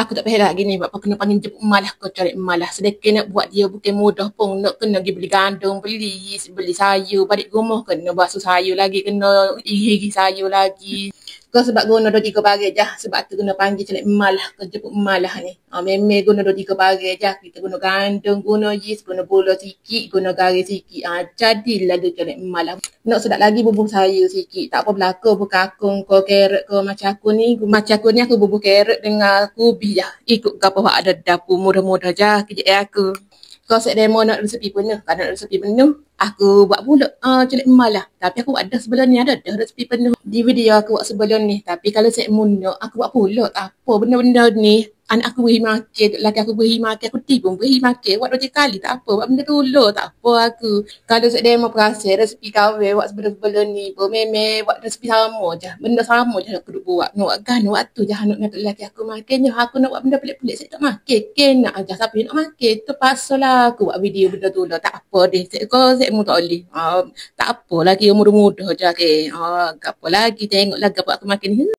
Aku tak payah lagi ni, sebab aku kena panggil jemput emak lah, kau cari emak lah. Sedekah nak buat dia bukan mudah pun, nak kena pergi beli gandum, beli sayur, balik rumah kena basuh sayur lagi, kena iri sayur lagi. Kau sebab guna 2-3 pagi je, sebab tu guna panggil cari emak lah, kau jemput emak lah ni. Memang guna 2-3 pagi je, kita guna gandum, guna yeast, guna gula sikit, guna garam sikit. Jadilah dia cari emak lah. Nak sedap lagi bubuh sayur sikit. Tak apa belakang, berkakung ke carrot ke macam aku ni. Macam aku ni aku bubuh carrot dengan kubi je. Ikut ke apa ada dapur mudah-mudah je kerja aku. Kalau saya demo nak resepi penuh, kalau nak resepi penuh, aku buat pula celik emak lah. Tapi aku buat dah sebelum ni, ada dah resepi penuh. Di video aku buat sebelum ni. Tapi kalau saya munak, aku buat pula. Tak apa benda-benda ni. Anak aku beri makan, laki aku beri makan, aku tipu beri makan. Buat 2 kali tak apa, buat benda dulu tak apa aku. Kalau saya demo perasa resepi kahwin, buat sebelum-sebelum ni pun memang buat resepi sama je. Benda sama je aku duk buat. Nak buat ganu waktu je nak ngatur laki aku makan. Aku nak buat benda pelik-pelik, saya tak makan. Kena aja siapa yang nak makan. Terpaksa lah aku buat video benda tu lah. Tak apa deh, saya mu tak boleh. Tak apa lagi, mudah-mudah je ke. Tak apa lagi, tengok lagi apa aku makan ni.